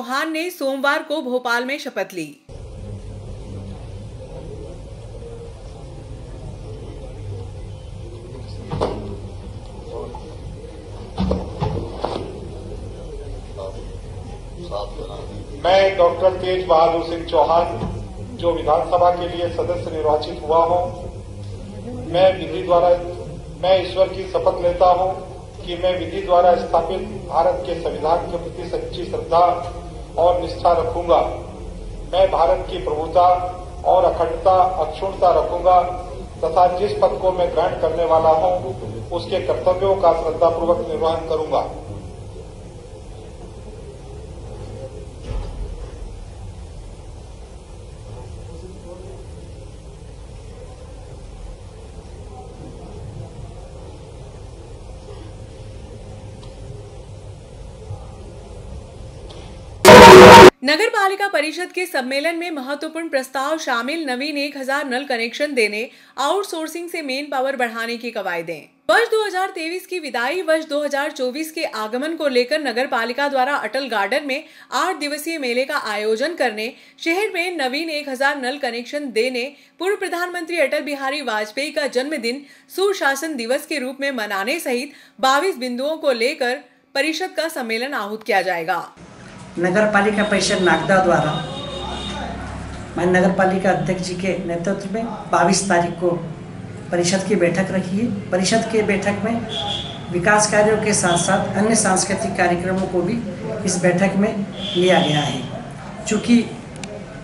चौहान ने सोमवार को भोपाल में शपथ ली। मैं डॉक्टर तेज बहादुर सिंह चौहान, जो विधानसभा के लिए सदस्य निर्वाचित हुआ हूं, मैं ईश्वर की शपथ लेता हूं कि मैं विधि द्वारा स्थापित भारत के संविधान के प्रति सच्ची श्रद्धा और निष्ठा रखूंगा। मैं भारत की प्रभुता और अखंडता अक्षुण्णता रखूंगा तथा जिस पद को मैं ग्रहण करने वाला हूं उसके कर्तव्यों का श्रद्धापूर्वक निर्वहन करूंगा। नगर पालिका परिषद के सम्मेलन में महत्वपूर्ण प्रस्ताव शामिल। नवीन 1000 नल कनेक्शन देने, आउटसोर्सिंग से मेन पावर बढ़ाने की कवायदें। वर्ष 2023 की विदाई, वर्ष 2024 के आगमन को लेकर नगर पालिका द्वारा अटल गार्डन में 8 दिवसीय मेले का आयोजन करने, शहर में नवीन 1000 नल कनेक्शन देने, पूर्व प्रधानमंत्री अटल बिहारी वाजपेयी का जन्मदिन सुशासन दिवस के रूप में मनाने सहित 22 बिंदुओं को लेकर परिषद का सम्मेलन आहूत किया जाएगा। नगर पालिका परिषद नागदा द्वारा माननीय नगर पालिका अध्यक्ष जी के नेतृत्व में 22 तारीख को परिषद की बैठक रखी है। परिषद के बैठक में विकास कार्यों के साथ साथ अन्य सांस्कृतिक कार्यक्रमों को भी इस बैठक में लिया गया है। चूँकि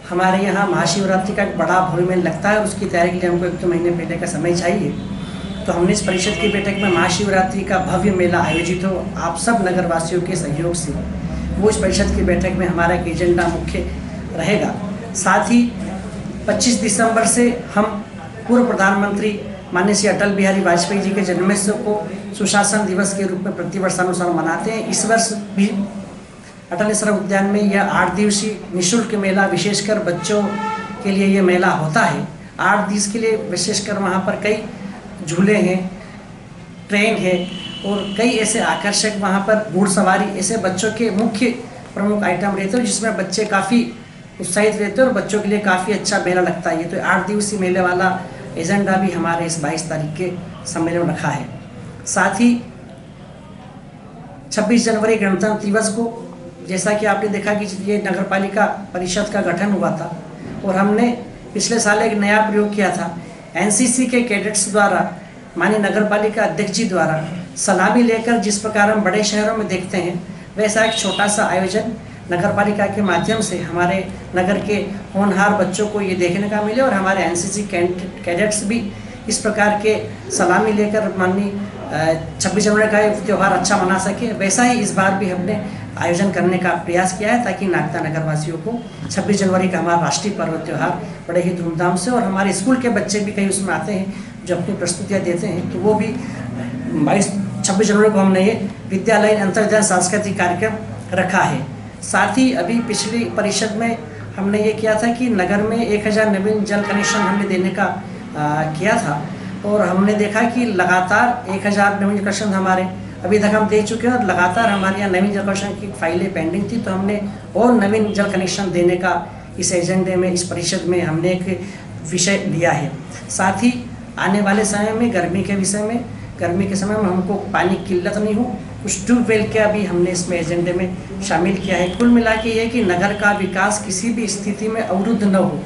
हमारे यहाँ महाशिवरात्रि का एक बड़ा भव्य मेला लगता है, उसकी तैयारी के लिए हमको 1-2 महीने पहले का समय चाहिए, तो हमने इस परिषद की बैठक में महाशिवरात्रि का भव्य मेला आयोजित हो आप सब नगरवासियों के सहयोग से वो इस परिषद की बैठक में हमारा एक एजेंडा मुख्य रहेगा। साथ ही 25 दिसंबर से हम पूर्व प्रधानमंत्री माननीय श्री अटल बिहारी वाजपेयी जी के जन्मोत्सव को सुशासन दिवस के रूप में प्रतिवर्षानुसार मनाते हैं। इस वर्ष भी अटल स्मारक उद्यान में यह 8 दिवसीय निःशुल्क मेला, विशेषकर बच्चों के लिए ये मेला होता है। 8 दिवस के लिए विशेषकर वहाँ पर कई झूले हैं, ट्रेन है और कई ऐसे आकर्षक वहाँ पर घुड़सवारी, ऐसे बच्चों के मुख्य प्रमुख आइटम रहते हैं जिसमें बच्चे काफ़ी उत्साहित रहते हैं और बच्चों के लिए काफ़ी अच्छा मेला लगता है। तो 8 दिवसीय मेले वाला एजेंडा भी हमारे इस 22 तारीख के सम्मेलन में रखा है। साथ ही 26 जनवरी गणतंत्र दिवस को, जैसा कि आपने देखा कि ये नगर पालिका परिषद का गठन हुआ था और हमने पिछले साल एक नया प्रयोग किया था। एनसीसी के कैडेट्स द्वारा माननीय नगर पालिका अध्यक्ष जी द्वारा सलामी लेकर जिस प्रकार हम बड़े शहरों में देखते हैं, वैसा एक छोटा सा आयोजन नगर पालिका के माध्यम से हमारे नगर के होनहार बच्चों को ये देखने का मिले और हमारे एनसीसी कैडेट्स भी इस प्रकार के सलामी लेकर माननीय 26 जनवरी का त्यौहार अच्छा मना सके। वैसा ही इस बार भी हमने आयोजन करने का प्रयास किया है ताकि नागदा नगरवासियों को 26 जनवरी का हमारा राष्ट्रीय पर्व त्यौहार बड़े ही धूमधाम से, और हमारे स्कूल के बच्चे भी कई उसमें आते हैं जो अपनी प्रस्तुतियाँ देते हैं, तो वो भी 26 जनवरी को हमने ये विद्यालय अंतर्जन सांस्कृतिक कार्यक्रम रखा है। साथ ही अभी पिछली परिषद में हमने ये किया था कि नगर में 1000 नवीन जल कनेक्शन हमने देने का किया था और हमने देखा कि लगातार 1000 नवीन कनेक्शन हमारे अभी तक हम दे चुके हैं और लगातार हमारे यहाँ नवीन जल कनेक्शन की फाइलें पेंडिंग थी, तो हमने और नवीन जल कनेक्शन देने का इस एजेंडे में, इस परिषद में हमने एक विषय लिया है। साथ ही आने वाले समय में गर्मी के समय में हमको पानी की किल्लत नहीं हो, कुछ ट्यूबवेल का भी हमने इसमें एजेंडे में शामिल किया है। कुल मिला के ये कि नगर का विकास किसी भी स्थिति में अवरुद्ध न हो,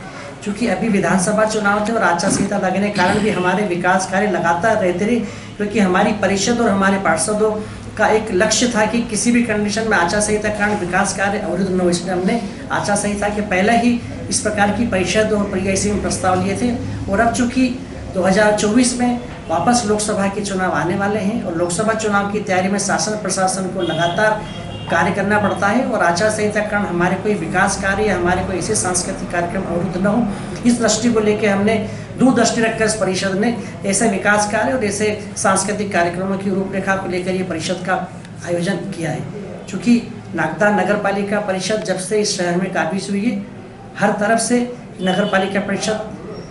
क्योंकि अभी विधानसभा चुनाव थे और आचार संहिता लगने के कारण भी हमारे विकास कार्य लगातार रहते रहे, क्योंकि हमारी परिषद और हमारे पार्षदों का एक लक्ष्य था कि किसी भी कंडीशन में आचार संहिता के कारण विकास कार्य अवरुद्ध न हो। इसलिए हमने आचार संहिता के पहले ही इस प्रकार की परिषद और पीआईसी में प्रस्ताव लिए थे और अब चूँकि 2024 में वापस लोकसभा के चुनाव आने वाले हैं और लोकसभा चुनाव की तैयारी में शासन प्रशासन को लगातार कार्य करना पड़ता है और आचार संहिता के कारण हमारे कोई विकास कार्य या हमारे कोई ऐसे सांस्कृतिक कार्यक्रम अवरुद्ध न हो, इस दृष्टि को लेकर हमने दूरदृष्टि रखकर इस परिषद ने ऐसे विकास कार्य और ऐसे सांस्कृतिक कार्यक्रमों की रूपरेखा को लेकर ये परिषद का आयोजन किया है। चूँकि नागदा नगर पालिका परिषद जब से इस शहर में काबिज हुई है, हर तरफ से नगर पालिका परिषद,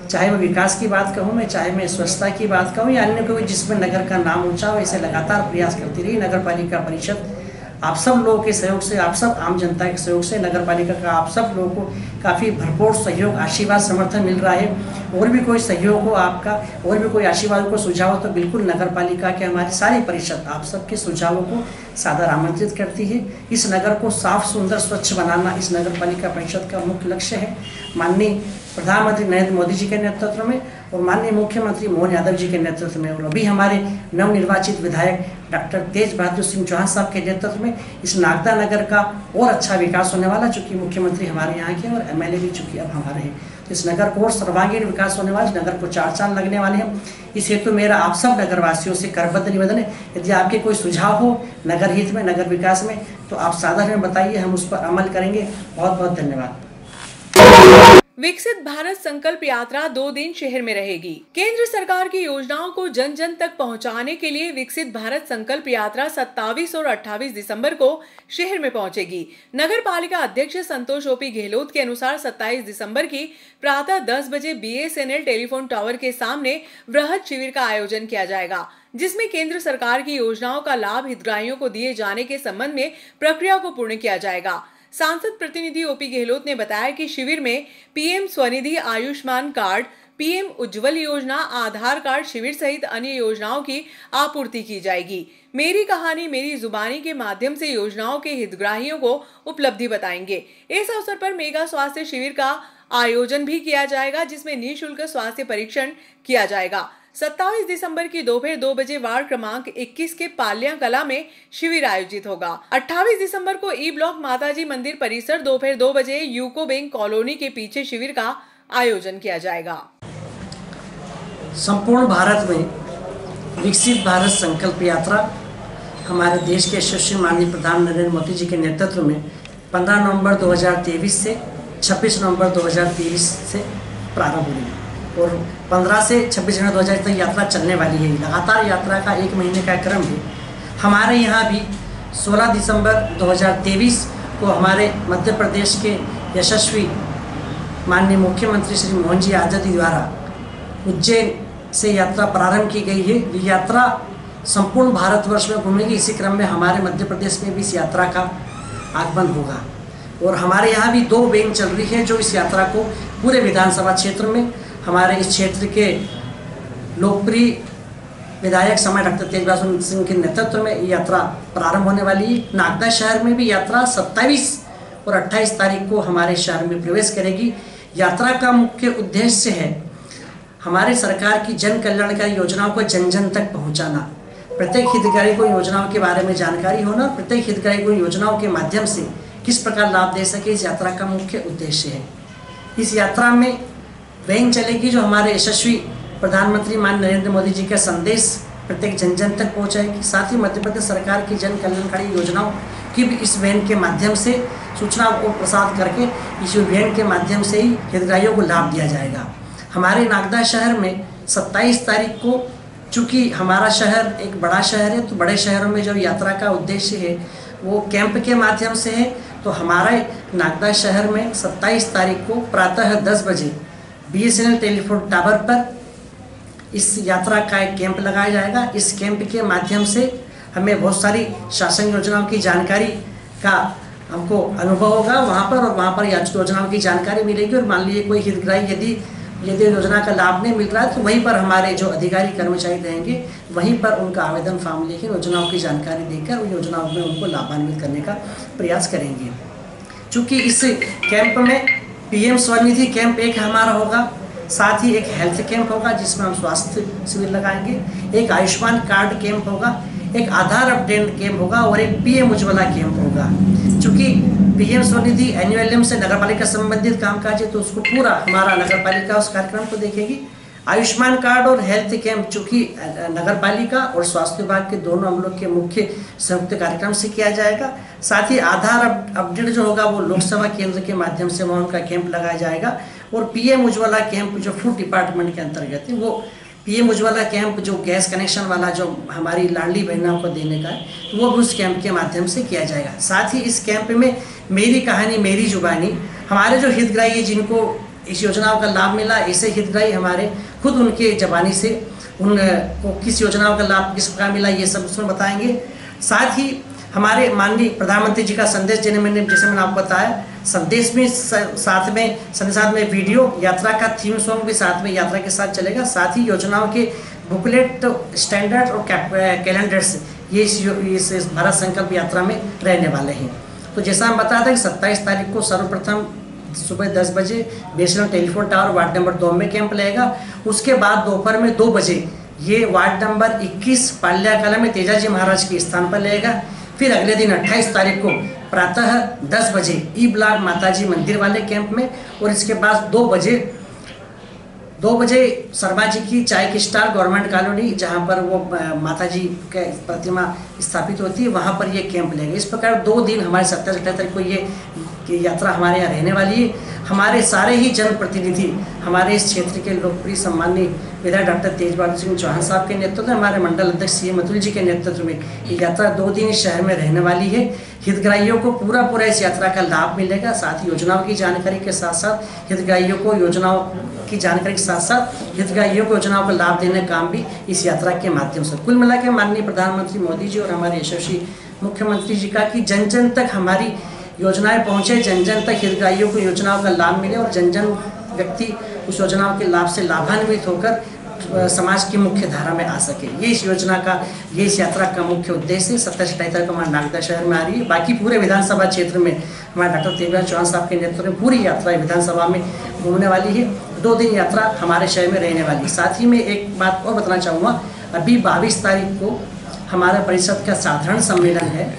चाहे मैं विकास की बात कहूँ मैं, चाहे मैं स्वच्छता की बात कहूँ या अन्य कोई जिसमें नगर का नाम ऊंचा हो, इसे लगातार प्रयास करती रही। नगर पालिका परिषद आप सब लोगों के सहयोग से, आप सब आम जनता के सहयोग से नगर पालिका का आप सब लोगों को काफ़ी भरपूर सहयोग, आशीर्वाद, समर्थन मिल रहा है। और भी कोई सहयोग हो आपका, और भी कोई आशीर्वाद को सुझाव हो तो बिल्कुल नगर पालिका के हमारी सारी परिषद आप सबके सुझावों को सादर आमंत्रित करती है। इस नगर को साफ, सुंदर, स्वच्छ बनाना इस नगर पालिका परिषद का मुख्य लक्ष्य है। माननीय प्रधानमंत्री नरेंद्र मोदी जी के नेतृत्व में और माननीय मुख्यमंत्री मोहन यादव जी के नेतृत्व में और अभी हमारे नवनिर्वाचित विधायक डॉक्टर तेज बहादुर सिंह चौहान साहब के नेतृत्व में इस नागदा नगर का और अच्छा विकास होने वाला, चूँकि मुख्यमंत्री हमारे यहाँ के और एमएलए भी चूँकि अब हमारे हैं। तो इस नगर को और सर्वांगीण विकास होने वाला, इस नगर को 4 चांद लगने वाले हैं। इस हेतु मेरा आप सब नगरवासियों से करबद्ध निवेदन है, यदि आपके कोई सुझाव हो नगर हित में, नगर विकास में, तो आप सादर में बताइए, हम उस पर अमल करेंगे। बहुत बहुत धन्यवाद। विकसित भारत संकल्प यात्रा 2 दिन शहर में रहेगी। केंद्र सरकार की योजनाओं को जन जन तक पहुंचाने के लिए विकसित भारत संकल्प यात्रा 27 और 28 दिसंबर को शहर में पहुंचेगी। नगर पालिका अध्यक्ष संतोष ओपी गहलोत के अनुसार 27 दिसंबर की प्रातः 10 बजे BSNL टेलीफोन टावर के सामने वृहद शिविर का आयोजन किया जाएगा, जिसमें केंद्र सरकार की योजनाओं का लाभ हितग्राहियों को दिए जाने के संबंध में प्रक्रिया को पूर्ण किया जाएगा। सांसद प्रतिनिधि ओपी गहलोत ने बताया कि शिविर में PM Svanidhi Ayushman card, PM उज्ज्वल योजना, आधार कार्ड शिविर सहित अन्य योजनाओं की आपूर्ति की जाएगी। मेरी कहानी मेरी जुबानी के माध्यम से योजनाओं के हितग्राहियों को उपलब्धि बताएंगे। इस अवसर पर मेगा स्वास्थ्य शिविर का आयोजन भी किया जाएगा, जिसमें निःशुल्क स्वास्थ्य परीक्षण किया जाएगा। 27 दिसंबर की दोपहर 2 बजे वार्ड क्रमांक 21 के पाल्या कला में शिविर आयोजित होगा। 28 दिसंबर को E ब्लॉक माताजी मंदिर परिसर दोपहर 2 बजे यूको बैंक कॉलोनी के पीछे शिविर का आयोजन किया जाएगा। संपूर्ण भारत में विकसित भारत संकल्प यात्रा हमारे देश के यशस्वी माननीय प्रधानमंत्री नरेंद्र मोदी जी के नेतृत्व में 15 नवंबर 2023 से 26 नवंबर 2023 से प्रारंभ हुई और 15 से 26 जनवरी 2023 तक यात्रा चलने वाली है। लगातार यात्रा का 1 महीने का क्रम है। हमारे यहाँ भी 16 दिसंबर 2023 को हमारे मध्य प्रदेश के यशस्वी माननीय मुख्यमंत्री श्री मोहन जी यादव जी द्वारा उज्जैन से यात्रा प्रारंभ की गई है। ये यात्रा संपूर्ण भारतवर्ष में घूमेगी। इसी क्रम में हमारे मध्य प्रदेश में भी इस यात्रा का आगमन होगा और हमारे यहाँ भी 2 वैन चल रही है जो इस यात्रा को पूरे विधानसभा क्षेत्र में, हमारे इस क्षेत्र के लोकप्रिय विधायक समय डॉक्टर तेज बहादुर सिंह के नेतृत्व में ये यात्रा प्रारंभ होने वाली है। नागदा शहर में भी यात्रा 27 और 28 तारीख को हमारे शहर में प्रवेश करेगी। यात्रा का मुख्य उद्देश्य है हमारे सरकार की जन कल्याणकारी योजनाओं को जन जन तक पहुंचाना, प्रत्येक हितग्राही को योजनाओं के बारे में जानकारी होना, प्रत्येक हितग्राही को योजनाओं के माध्यम से किस प्रकार लाभ दे सके, इस यात्रा का मुख्य उद्देश्य है। इस यात्रा में वैन चलेगी जो हमारे यशस्वी प्रधानमंत्री माननीय नरेंद्र मोदी जी का संदेश प्रत्येक जन जन तक पहुंचाएगी। साथ ही मध्य प्रदेश सरकार की जन कल्याणकारी योजनाओं की भी इस वैन के माध्यम से सूचना को प्रसार करके इस वैन के माध्यम से ही हितग्राहियों को लाभ दिया जाएगा। हमारे नागदा शहर में 27 तारीख को, चूँकि हमारा शहर एक बड़ा शहर है, तो बड़े शहरों में जो यात्रा का उद्देश्य है वो कैंप के माध्यम से है। तो हमारे नागदा शहर में 27 तारीख को प्रातः 10 बजे BSNL टेलीफोन टावर पर इस यात्रा का एक कैंप लगाया जाएगा। इस कैंप के माध्यम से हमें बहुत सारी शासन योजनाओं की जानकारी का हमको अनुभव होगा वहाँ पर, और वहाँ पर योजनाओं की जानकारी मिलेगी। और मान लीजिए कोई हितग्राही यदि योजना का लाभ नहीं मिल रहा है तो वहीं पर हमारे जो अधिकारी कर्मचारी रहेंगे वहीं पर उनका आवेदन फॉर्म लेकर योजनाओं की जानकारी देकर उन योजनाओं में उनको लाभान्वित करने का प्रयास करेंगे। चूँकि इस कैंप में PM स्वनिधि कैंप एक हमारा होगा, साथ ही एक हेल्थ कैंप होगा जिसमें हम स्वास्थ्य शिविर लगाएंगे, एक आयुष्मान कार्ड कैंप होगा, एक आधार अपडेट कैंप होगा और एक PM उज्ज्वला कैंप होगा। चूँकि PM स्वनिधि एनुअल से नगरपालिका संबंधित कामकाज है तो उसको पूरा हमारा नगरपालिका उस कार्यक्रम को देखेगी। आयुष्मान कार्ड और हेल्थ कैंप चूँकि नगरपालिका और स्वास्थ्य विभाग के दोनों अमलों के मुख्य संयुक्त कार्यक्रम से किया जाएगा। साथ ही आधार अपडेट जो होगा वो लोकसभा केंद्र के माध्यम से वहाँ उनका कैंप लगाया जाएगा। और PM उज्ज्वला कैंप जो फूड डिपार्टमेंट के अंतर्गत है वो PM उज्ज्वला कैंप जो गैस कनेक्शन वाला जो हमारी लाडली बहनों को देने का है वो भी उस कैंप के माध्यम से किया जाएगा। साथ ही इस कैंप में मेरी कहानी मेरी जुबानी, हमारे जो हितग्राही है जिनको इस योजनाओं का लाभ मिला, ऐसे हितग्राही हमारे खुद उनके जबानी से उनको किस योजनाओं का लाभ किस प्रकार मिला ये सब उसमें बताएंगे। साथ ही हमारे माननीय प्रधानमंत्री जी का संदेश जैसे मैंने आपको बताया, संदेश में साथ में वीडियो यात्रा का थीम सॉन्ग भी साथ में यात्रा के साथ चलेगा। साथ ही योजनाओं के बुकलेट, स्टैंडर्ड और कैलेंडर्स ये इस भारत संकल्प यात्रा में रहने वाले हैं। तो जैसा हम बताया था कि 27 तारीख को सर्वप्रथम सुबह 10 बजे BSNL telephone tower ward number 2 में कैंप लगेगा। उसके बाद दोपहर में 2 बजे ये वार्ड नंबर 21 पाल्याकला में तेजाजी महाराज के स्थान पर लगेगा। फिर अगले दिन 28 तारीख को प्रातः 10 बजे ई ब्लॉक माताजी मंदिर वाले कैंप में, और इसके बाद 2 बजे शर्मा जी की चाय की स्टार गवर्नमेंट कॉलोनी जहां पर वो माताजी की प्रतिमा स्थापित होती है, वहां पर ये कैंप लगेगा। इस प्रकार 2 दिन हमारे 27-28 तारीख को ये यात्रा हमारे यहाँ रहने वाली है। हमारे सारे ही जनप्रतिनिधि, हमारे इस क्षेत्र के लोकप्रिय सम्मानीय विधायक डॉक्टर तेज बहादुर सिंह चौहान साहब के नेतृत्व में, हमारे मंडल अध्यक्ष सी अतुल जी के नेतृत्व में ये यात्रा 2 दिन इस शहर में रहने वाली है। हितग्राहियों को पूरा इस यात्रा का लाभ मिलेगा। साथ ही योजनाओं की जानकारी के साथ साथ हितग्राहियों को योजनाओं की जानकारी के साथ साथ हितग्राहियों को योजनाओं का लाभ देने का काम भी इस यात्रा के माध्यम से। कुल मिलाकर माननीय प्रधानमंत्री मोदी जी और हमारे यशस्वी मुख्यमंत्री जी का कि जन जन तक हमारी योजनाएं पहुंचे, जन जन तक हितग्राहियों को योजनाओं का लाभ मिले और जन जन व्यक्ति उस योजनाओं के लाभ से लाभान्वित होकर समाज की मुख्य धारा में आ सके। ये इस यात्रा का मुख्य उद्देश्य 27-28 तारीख को हमारे नागदा शहर में आ रही है। बाकी पूरे विधानसभा क्षेत्र में हमारे डॉक्टर तेज बहादुर चौहान साहब के नेतृत्व में पूरी यात्रा विधानसभा में घूमने वाली है। 2 दिन यात्रा हमारे शहर में रहने वाली है। साथ ही मैं एक बात और बताना चाहूँगा, अभी 22 तारीख को हमारा परिषद का साधारण सम्मेलन है।